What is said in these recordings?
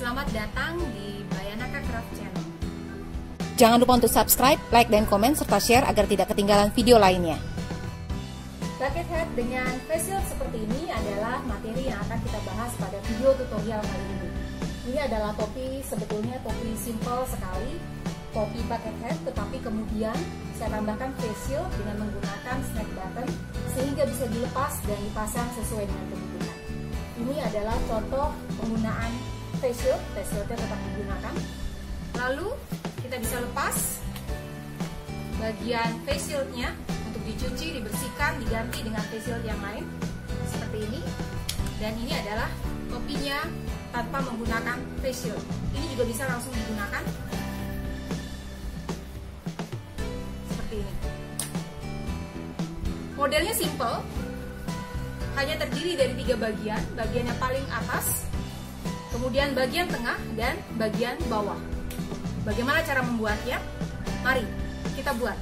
Selamat datang di Bayanaka Craft Channel. Jangan lupa untuk subscribe, like, dan komen, serta share agar tidak ketinggalan video lainnya. Bucket hat dengan face shield seperti ini adalah materi yang akan kita bahas pada video tutorial kali ini. Ini adalah topi, sebetulnya topi simple sekali, topi bucket hat, tetapi kemudian saya tambahkan face shield dengan menggunakan snap button sehingga bisa dilepas dan dipasang sesuai dengan kebutuhan. Ini adalah contoh penggunaan face shieldnya tetap digunakan. Lalu kita bisa lepas bagian face shieldnya untuk dicuci, dibersihkan, diganti dengan face shield yang lain seperti ini. Dan ini adalah topinya tanpa menggunakan face shield. Ini juga bisa langsung digunakan seperti ini. Modelnya simple, hanya terdiri dari 3 bagian. Bagian yang paling atas, kemudian bagian tengah, dan bagian bawah. Bagaimana cara membuatnya? Mari kita buat.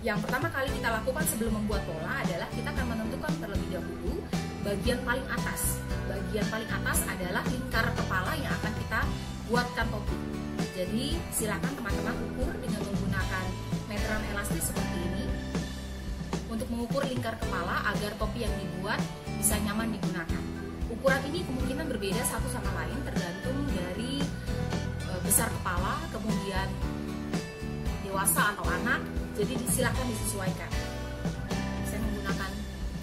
Yang pertama kali kita lakukan sebelum membuat pola adalah kita akan menentukan terlebih dahulu bagian paling atas. Bagian paling atas adalah lingkar kepala yang akan kita buatkan topi. Jadi silakan teman-teman ukur dengan menggunakan meteran elastis seperti ini untuk mengukur lingkar kepala agar topi yang dibuat bisa nyaman digunakan. Ukuran ini kemungkinan berbeda satu sama lain tergantung dari besar kepala, kemudian dewasa atau anak, jadi silakan disesuaikan. Saya menggunakan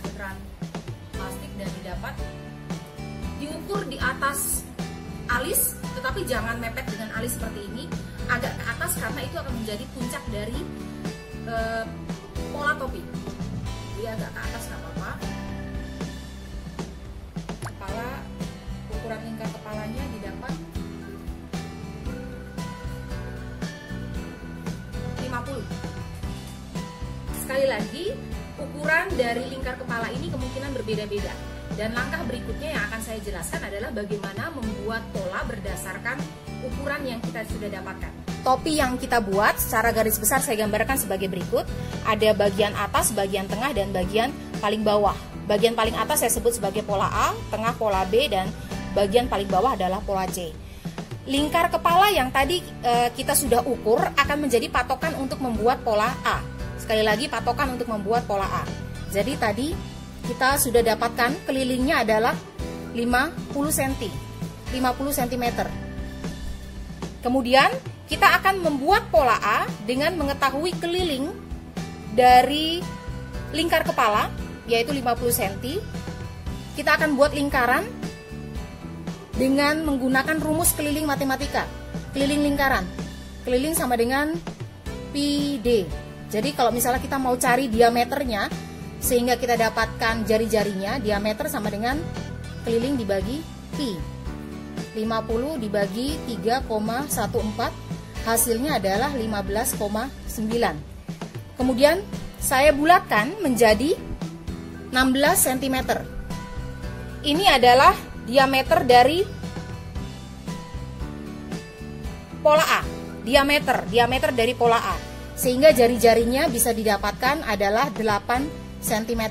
meteran plastik dan didapat diukur di atas alis, tetapi jangan mepet dengan alis seperti ini, agak ke atas karena itu akan menjadi puncak dari pola topi. Jadi agak ke atas nggak apa-apa. Kepala, ukuran lingkar kepalanya didapat 50. Sekali lagi, ukuran dari lingkar kepala ini kemungkinan berbeda-beda. Dan langkah berikutnya yang akan saya jelaskan adalah bagaimana membuat pola berdasarkan ukuran yang kita sudah dapatkan. Topi yang kita buat secara garis besar saya gambarkan sebagai berikut. Ada bagian atas, bagian tengah, dan bagian paling bawah. Bagian paling atas saya sebut sebagai pola A, tengah pola B, dan bagian paling bawah adalah pola C. Lingkar kepala yang tadi kita sudah ukur akan menjadi patokan untuk membuat pola A. Sekali lagi, patokan untuk membuat pola A. Jadi tadi kita sudah dapatkan kelilingnya adalah 50 cm. Kemudian kita akan membuat pola A dengan mengetahui keliling dari lingkar kepala, yaitu 50 cm. Kita akan buat lingkaran dengan menggunakan rumus keliling matematika. Keliling lingkaran, keliling sama dengan PD. Jadi kalau misalnya kita mau cari diameternya, sehingga kita dapatkan jari-jarinya, diameter sama dengan keliling dibagi Pi. 50 dibagi 3,14, hasilnya adalah 15,9. Kemudian saya bulatkan menjadi 16 cm. Ini adalah diameter dari pola A. Diameter dari pola A. Sehingga jari-jarinya bisa didapatkan adalah 8 cm.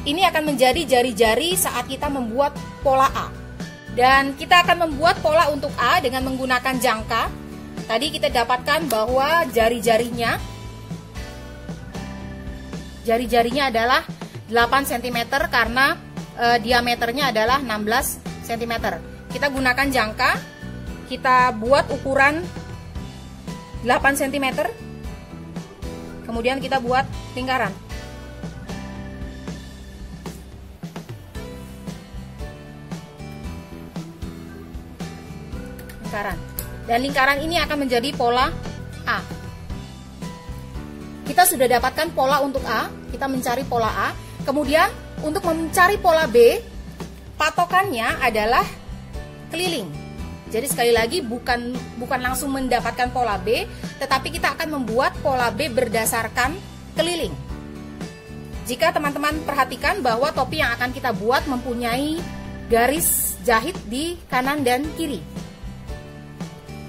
Ini akan menjadi jari-jari saat kita membuat pola A. Dan kita akan membuat pola untuk A dengan menggunakan jangka. Tadi kita dapatkan bahwa jari-jarinya adalah 8 cm karena diameternya adalah 16 cm. Kita gunakan jangka, kita buat ukuran 8 cm, kemudian kita buat lingkaran. Dan lingkaran ini akan menjadi pola A. Kita sudah dapatkan pola untuk A, kita mencari pola A. Kemudian untuk mencari pola B, patokannya adalah keliling. Jadi sekali lagi bukan langsung mendapatkan pola B, tetapi kita akan membuat pola B berdasarkan keliling. Jika teman-teman perhatikan bahwa topi yang akan kita buat mempunyai garis jahit di kanan dan kiri.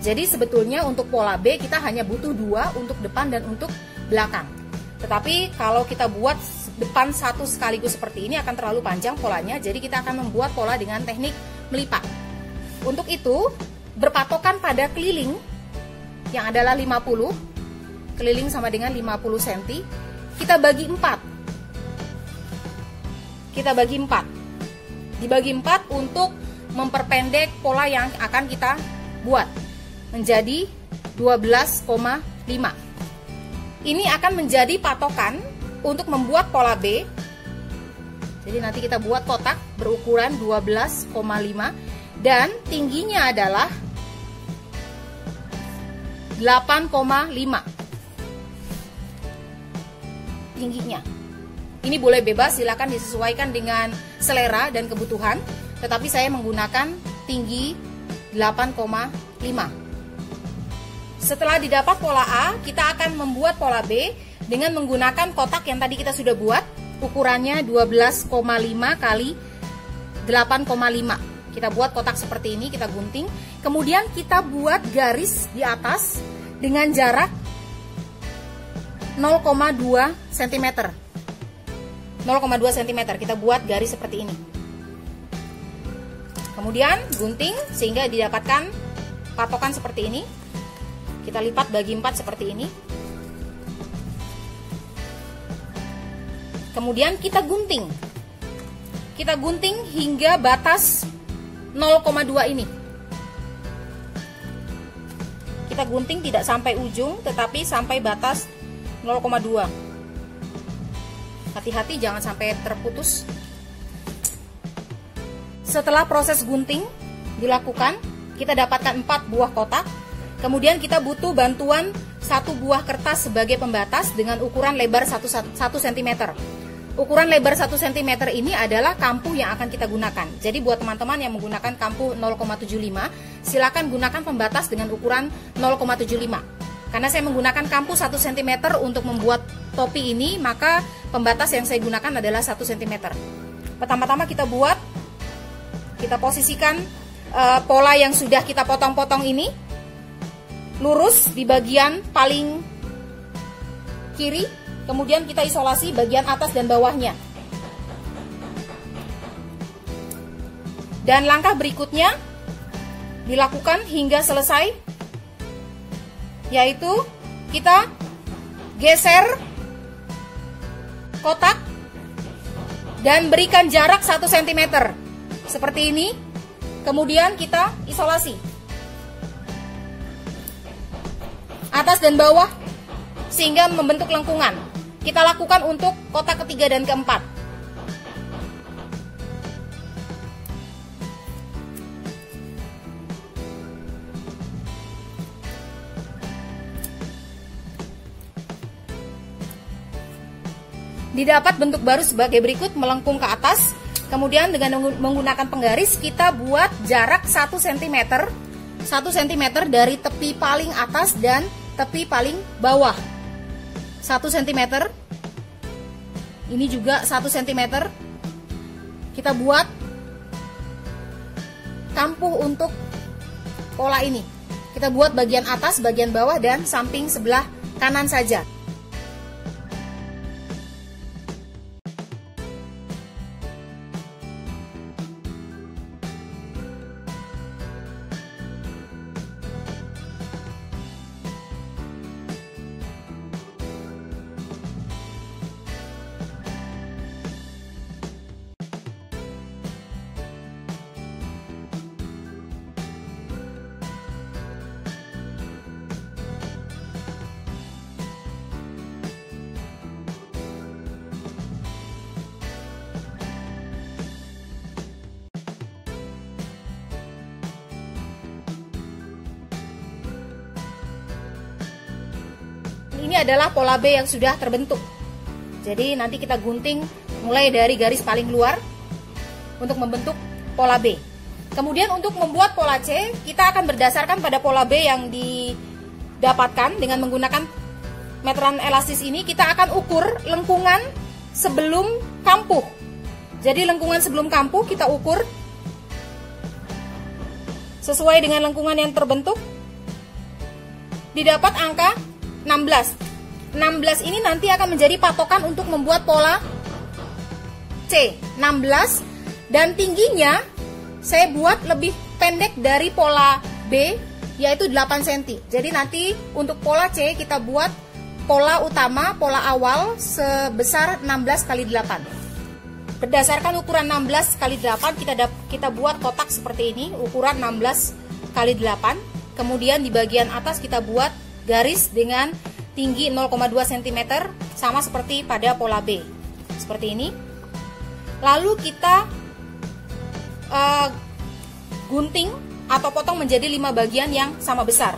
Jadi sebetulnya untuk pola B kita hanya butuh 2 untuk depan dan untuk belakang. Tetapi kalau kita buat depan satu sekaligus seperti ini akan terlalu panjang polanya, jadi kita akan membuat pola dengan teknik melipat. Untuk itu, berpatokan pada keliling yang adalah 50, keliling sama dengan 50 cm, kita bagi 4. Kita bagi 4. Dibagi 4 untuk memperpendek pola yang akan kita buat menjadi 12,5. Ini akan menjadi patokan untuk membuat pola B. Jadi nanti kita buat kotak berukuran 12,5 dan tingginya adalah 8,5 tingginya. Ini boleh bebas, silakan disesuaikan dengan selera dan kebutuhan, tetapi saya menggunakan tinggi 8,5. Setelah didapat pola A, kita akan membuat pola B dengan menggunakan kotak yang tadi kita sudah buat, ukurannya 12,5 kali 8,5. Kita buat kotak seperti ini, kita gunting. Kemudian kita buat garis di atas dengan jarak 0,2 cm. 0,2 cm kita buat garis seperti ini. Kemudian gunting sehingga didapatkan patokan seperti ini. Kita lipat bagi 4 seperti ini. Kemudian kita gunting. Kita gunting hingga batas 0,2 ini. Kita gunting tidak sampai ujung, tetapi sampai batas 0,2. Hati-hati jangan sampai terputus. Setelah proses gunting dilakukan, kita dapatkan 4 buah kotak. Kemudian kita butuh bantuan 1 buah kertas sebagai pembatas dengan ukuran lebar 1 cm. Ukuran lebar 1 cm ini adalah kampuh yang akan kita gunakan. Jadi buat teman-teman yang menggunakan kampuh 0,75, silakan gunakan pembatas dengan ukuran 0,75. Karena saya menggunakan kampuh 1 cm untuk membuat topi ini, maka pembatas yang saya gunakan adalah 1 cm. Pertama-tama kita buat, kita posisikan pola yang sudah kita potong-potong ini lurus di bagian paling kiri. Kemudian kita isolasi bagian atas dan bawahnya. Dan langkah berikutnya dilakukan hingga selesai, yaitu kita geser kotak dan berikan jarak 1 cm seperti ini. Kemudian kita isolasi atas dan bawah sehingga membentuk lengkungan. Kita lakukan untuk kotak ketiga dan keempat. Didapat bentuk baru sebagai berikut, melengkung ke atas. Kemudian dengan menggunakan penggaris kita buat jarak 1 cm. 1 cm dari tepi paling atas dan tepi paling bawah. 1 cm. Ini juga 1 cm. Kita buat kampuh untuk pola ini. Kita buat bagian atas, bagian bawah, dan samping sebelah kanan saja. Ini adalah pola B yang sudah terbentuk. Jadi nanti kita gunting mulai dari garis paling luar untuk membentuk pola B. Kemudian untuk membuat pola C, kita akan berdasarkan pada pola B yang didapatkan dengan menggunakan meteran elastis ini. Kita akan ukur lengkungan sebelum kampuh. Jadi lengkungan sebelum kampuh kita ukur sesuai dengan lengkungan yang terbentuk. Didapat angka 16. 16 ini nanti akan menjadi patokan untuk membuat pola C. 16 dan tingginya saya buat lebih pendek dari pola B, yaitu 8 cm. Jadi nanti untuk pola C kita buat pola utama, pola awal sebesar 16 x 8. Berdasarkan ukuran 16 x 8 kita buat kotak seperti ini, ukuran 16 x 8. Kemudian di bagian atas kita buat garis dengan tinggi 0,2 cm sama seperti pada pola B. Seperti ini. Lalu kita gunting atau potong menjadi 5 bagian yang sama besar.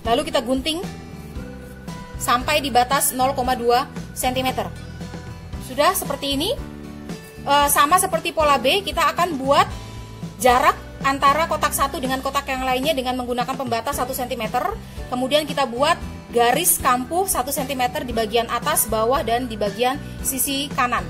Lalu kita gunting sampai di batas 0,2 cm. Sudah seperti ini. Sama seperti pola B, kita akan buat jarak antara kotak satu dengan kotak yang lainnya dengan menggunakan pembatas 1 cm. Kemudian kita buat garis kampuh 1 cm di bagian atas, bawah, dan di bagian sisi kanan.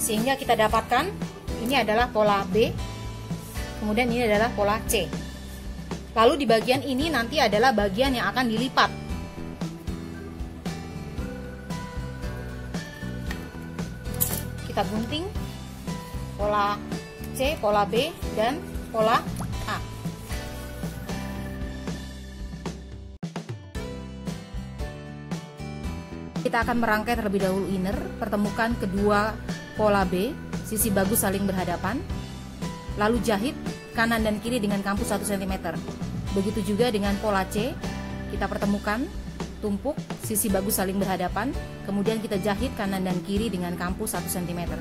Sehingga kita dapatkan ini adalah pola B, kemudian ini adalah pola C. Lalu di bagian ini nanti adalah bagian yang akan dilipat. Kita gunting pola C, pola B, dan pola A. Kita akan merangkai terlebih dahulu inner, pertemukan kedua pola B, sisi bagus saling berhadapan, lalu jahit kanan dan kiri dengan kampuh 1 cm. Begitu juga dengan pola C, kita pertemukan, tumpuk, sisi bagus saling berhadapan, kemudian kita jahit kanan dan kiri dengan kampuh 1 cm.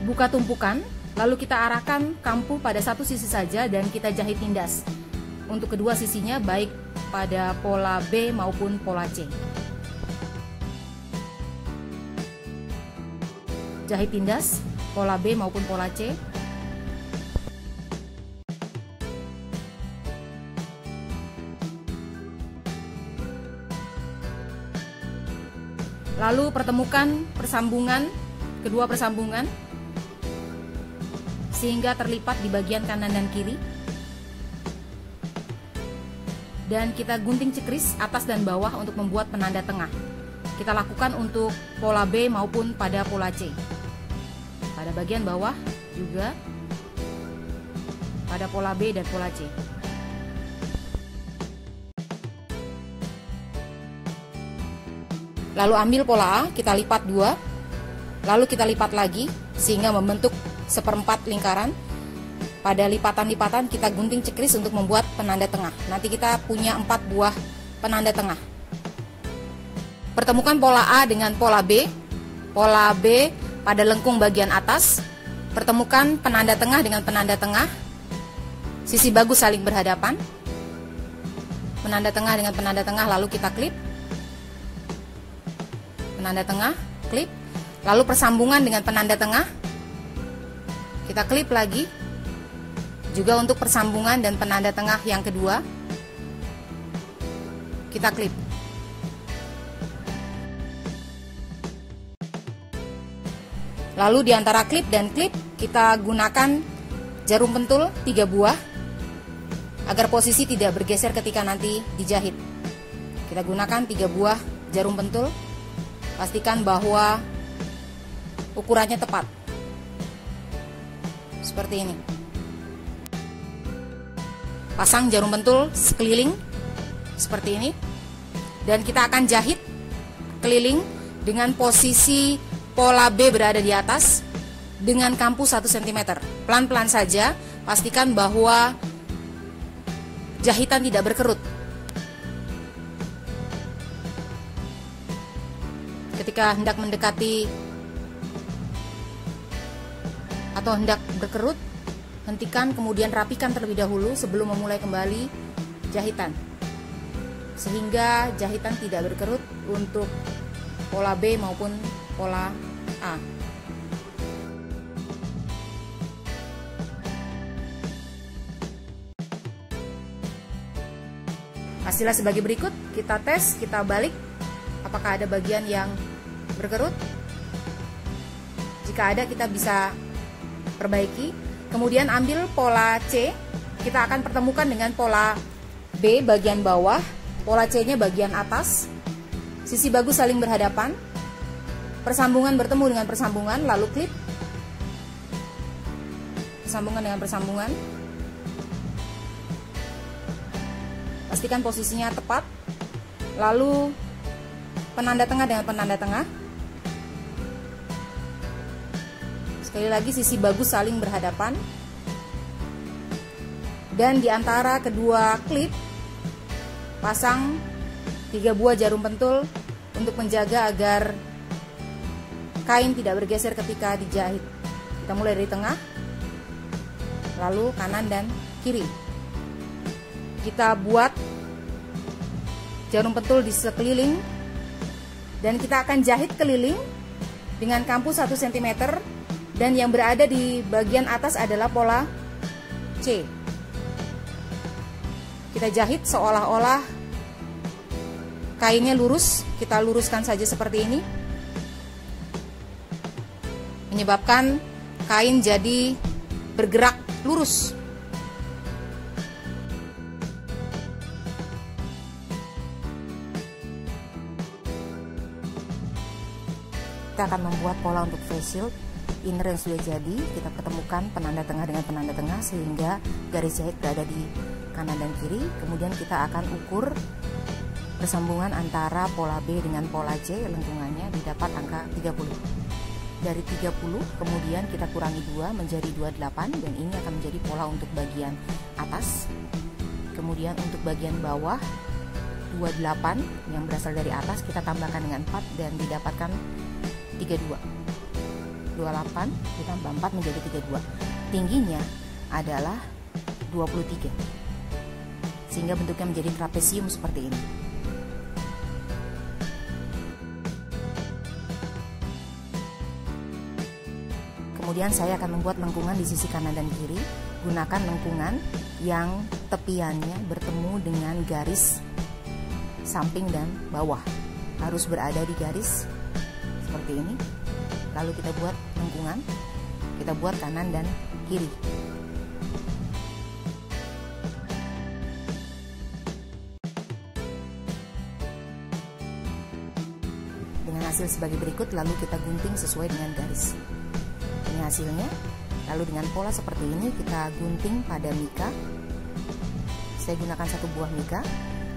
Buka tumpukan, lalu kita arahkan kampuh pada satu sisi saja dan kita jahit tindas untuk kedua sisinya, baik pada pola B maupun pola C. Jahit tindas pola B maupun pola C. Lalu pertemukan kedua persambungan sehingga terlipat di bagian kanan dan kiri, dan kita gunting cekris atas dan bawah untuk membuat penanda tengah. Kita lakukan untuk pola B maupun pada pola C, pada bagian bawah juga pada pola B dan pola C. Lalu ambil pola A, kita lipat 2, lalu kita lipat lagi sehingga membentuk seperempat lingkaran. Pada lipatan-lipatan kita gunting cekris untuk membuat penanda tengah. Nanti kita punya 4 buah penanda tengah. Pertemukan pola A dengan pola B. Pola B pada lengkung bagian atas. Pertemukan penanda tengah dengan penanda tengah. Sisi bagus saling berhadapan. Penanda tengah dengan penanda tengah, lalu kita klip. Penanda tengah, klip. Lalu persambungan dengan penanda tengah. Kita klip lagi, juga untuk persambungan dan penanda tengah yang kedua, kita klip. Lalu di antara klip dan klip, kita gunakan jarum pentul 3 buah, agar posisi tidak bergeser ketika nanti dijahit. Kita gunakan 3 buah jarum pentul. Pastikan bahwa ukurannya tepat. Seperti ini. Pasang jarum pentul sekeliling seperti ini. Dan kita akan jahit keliling dengan posisi pola B berada di atas dengan kampu 1 cm. Pelan-pelan saja, pastikan bahwa jahitan tidak berkerut. Ketika hendak mendekati atau hendak berkerut, hentikan kemudian rapikan terlebih dahulu sebelum memulai kembali jahitan, sehingga jahitan tidak berkerut untuk pola B maupun pola A. Hasilnya sebagai berikut, kita tes, kita balik apakah ada bagian yang berkerut. Jika ada, kita bisa perbaiki. Kemudian ambil pola C, kita akan pertemukan dengan pola B bagian bawah, pola C-nya bagian atas. Sisi bagus saling berhadapan, persambungan bertemu dengan persambungan, lalu klip. Persambungan dengan persambungan. Pastikan posisinya tepat. Lalu penanda tengah dengan penanda tengah. Sekali lagi, sisi bagus saling berhadapan. Dan di antara kedua klip, pasang 3 buah jarum pentul untuk menjaga agar kain tidak bergeser ketika dijahit. Kita mulai dari tengah, lalu kanan dan kiri. Kita buat jarum pentul di sekeliling dan kita akan jahit keliling dengan kampu 1 cm, dan yang berada di bagian atas adalah pola C. Kita jahit seolah-olah kainnya lurus. Kita luruskan saja seperti ini, menyebabkan kain jadi bergerak lurus. Kita akan membuat pola untuk face shield. Inner yang sudah jadi, kita pertemukan penanda tengah dengan penanda tengah sehingga garis jahit berada di kanan dan kiri. Kemudian kita akan ukur persambungan antara pola B dengan pola C, lengkungannya didapat angka 30. Dari 30 kemudian kita kurangi 2 menjadi 28, dan ini akan menjadi pola untuk bagian atas. Kemudian untuk bagian bawah 28 yang berasal dari atas kita tambahkan dengan 4 dan didapatkan 32. 28 ditambah 4 menjadi 32. Tingginya adalah 23. Sehingga bentuknya menjadi trapesium seperti ini. Kemudian saya akan membuat lengkungan di sisi kanan dan kiri. Gunakan lengkungan yang tepiannya bertemu dengan garis samping dan bawah. Harus berada di garis seperti ini. Lalu kita buat lengkungan, kita buat kanan dan kiri. Dengan hasil sebagai berikut, lalu kita gunting sesuai dengan garis. Ini hasilnya. Lalu dengan pola seperti ini kita gunting pada mika. Saya gunakan 1 buah mika,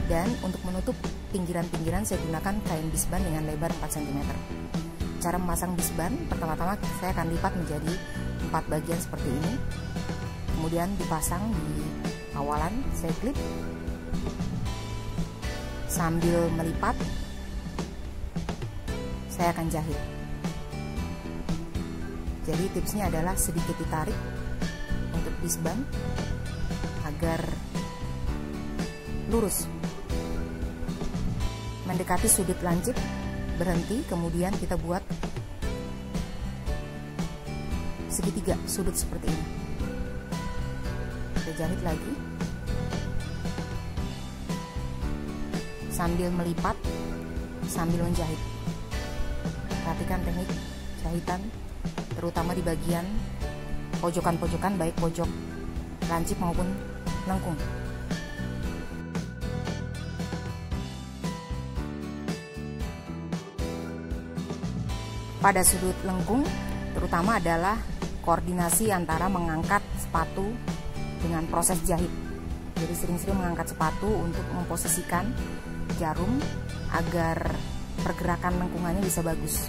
dan untuk menutup pinggiran-pinggiran saya gunakan kain bisban dengan lebar 4 cm. Cara memasang bisban, pertama-tama saya akan lipat menjadi 4 bagian seperti ini. Kemudian dipasang di awalan, saya klip sambil melipat. Saya akan jahit. Jadi tipsnya adalah sedikit ditarik untuk bisban agar lurus mendekati sudut lancip. Berhenti, kemudian kita buat segitiga sudut seperti ini. Kita jahit lagi sambil melipat, sambil menjahit. Perhatikan teknik jahitan, terutama di bagian pojokan-pojokan, baik pojok lancip maupun lengkung. pada sudut lengkung, terutama adalah koordinasi antara mengangkat sepatu dengan proses jahit. Jadi sering-sering mengangkat sepatu untuk memposisikan jarum agar pergerakan lengkungannya bisa bagus.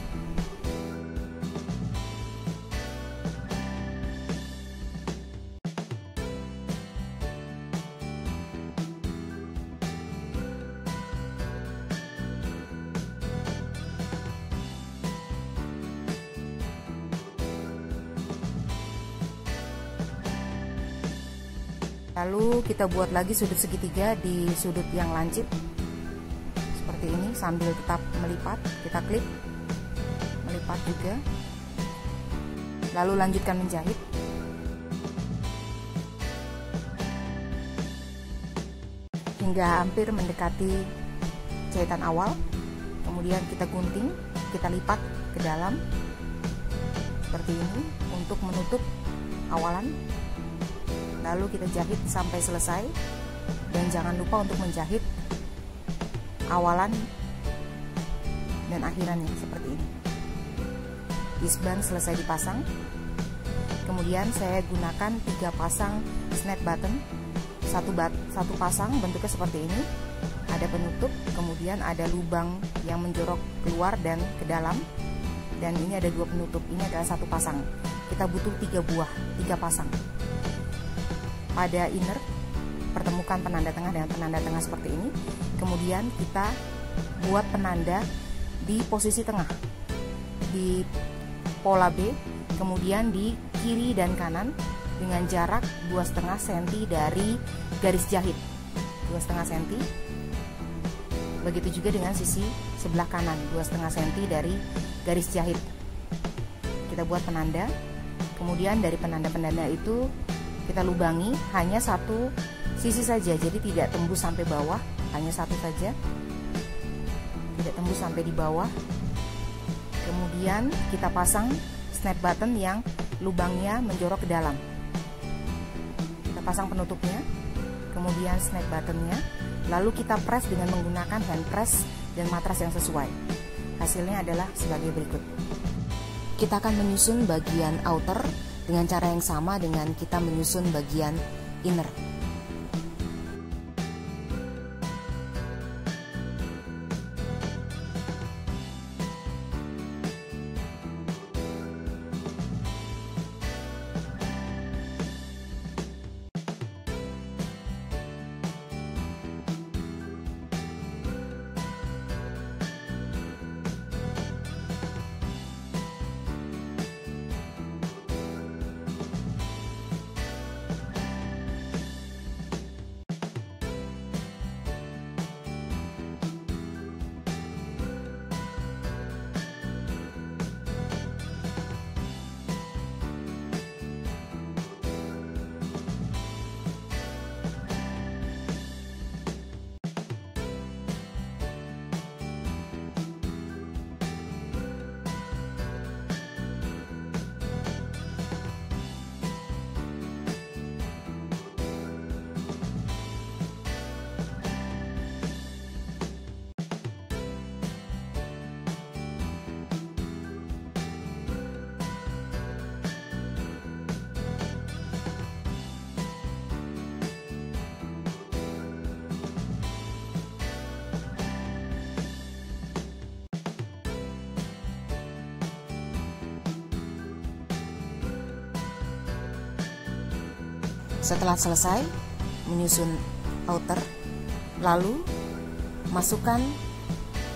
Lalu kita buat lagi sudut segitiga di sudut yang lancip seperti ini, sambil tetap melipat. Kita klip, melipat juga, lalu lanjutkan menjahit. Hingga hampir mendekati jahitan awal. Kemudian kita gunting, kita lipat ke dalam seperti ini untuk menutup awalan. Lalu kita jahit sampai selesai, dan jangan lupa untuk menjahit awalan dan akhirannya seperti ini. Isban selesai dipasang. Kemudian saya gunakan 3 pasang snap button. Satu pasang bentuknya seperti ini, ada penutup, kemudian ada lubang yang menjorok keluar dan ke dalam, dan ini ada 2 penutup. Ini adalah 1 pasang. Kita butuh 3 pasang. Pada inner, pertemukan penanda tengah dengan penanda tengah seperti ini. Kemudian kita buat penanda di posisi tengah, di pola B, kemudian di kiri dan kanan dengan jarak 2,5 cm dari garis jahit, 2,5 cm. Begitu juga dengan sisi sebelah kanan, 2,5 cm dari garis jahit. Kita buat penanda, kemudian dari penanda-penanda itu kita lubangi hanya 1 sisi saja, jadi tidak tembus sampai bawah, hanya 1 saja, tidak tembus sampai di bawah. Kemudian kita pasang snap button yang lubangnya menjorok ke dalam. Kita pasang penutupnya, kemudian snap buttonnya, lalu kita press dengan menggunakan hand press dan matras yang sesuai. Hasilnya adalah sebagai berikut. Kita akan menyusun bagian outer dengan cara yang sama dengan kita menyusun bagian inner. Setelah selesai menyusun outer, lalu masukkan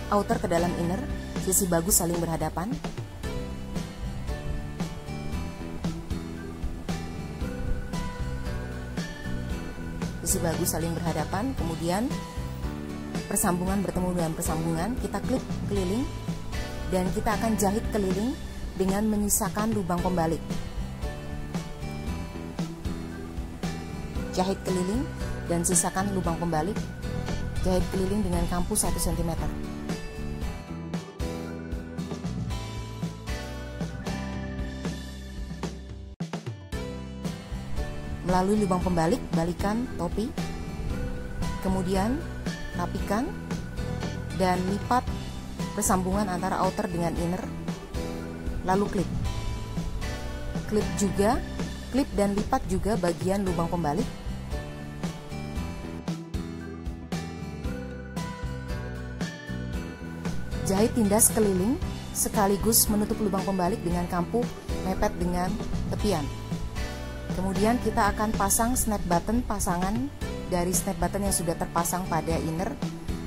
outer ke dalam inner, sisi bagus saling berhadapan. Sisi bagus saling berhadapan, kemudian persambungan bertemu dengan persambungan, kita klik keliling dan kita akan jahit keliling dengan menyisakan lubang pembalik. Jahit keliling dan sisakan lubang pembalik. Jahit keliling dengan kampu 1 cm. Melalui lubang pembalik, balikan topi, kemudian rapikan dan lipat persambungan antara outer dengan inner lalu klip dan lipat juga bagian lubang pembalik. Jahit tindas keliling sekaligus menutup lubang pembalik dengan kampu mepet dengan tepian. Kemudian kita akan pasang snap button pasangan dari snap button yang sudah terpasang pada inner.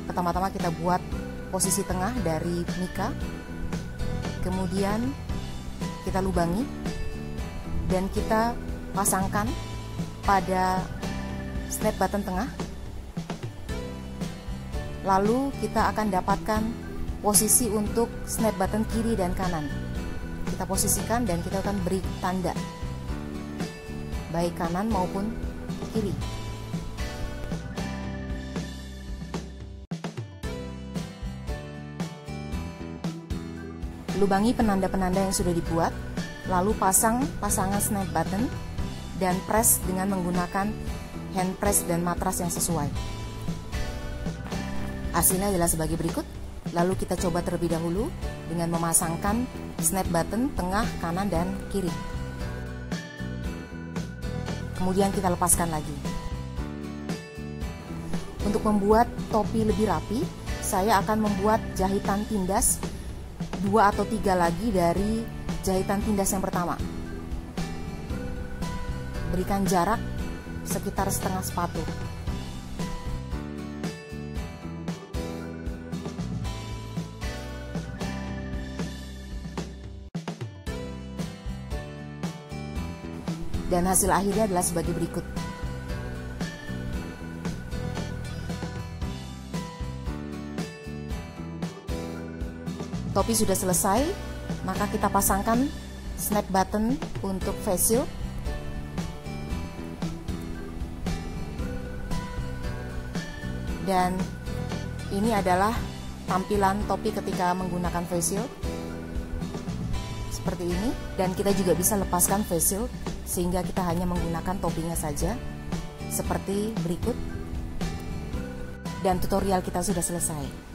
Pertama-tama kita buat posisi tengah dari mika, kemudian kita lubangi dan kita pasangkan pada snap button tengah. Lalu kita akan dapatkan posisi untuk snap button kiri dan kanan. Kita posisikan dan kita akan beri tanda baik kanan maupun kiri. Lubangi penanda-penanda yang sudah dibuat, lalu pasang pasangan snap button dan press dengan menggunakan hand press dan matras yang sesuai. Hasilnya adalah sebagai berikut. Lalu kita coba terlebih dahulu dengan memasangkan snap button tengah, kanan, dan kiri. Kemudian kita lepaskan lagi. Untuk membuat topi lebih rapi, saya akan membuat jahitan tindas 2 atau 3 lagi dari jahitan tindas yang pertama. Berikan jarak sekitar setengah sepatu. Dan hasil akhirnya adalah sebagai berikut. Topi sudah selesai, maka kita pasangkan snap button untuk face shield. Dan ini adalah tampilan topi ketika menggunakan face shield. Seperti ini, dan kita juga bisa lepaskan face shield sehingga kita hanya menggunakan topinya saja seperti berikut. Dan tutorial kita sudah selesai.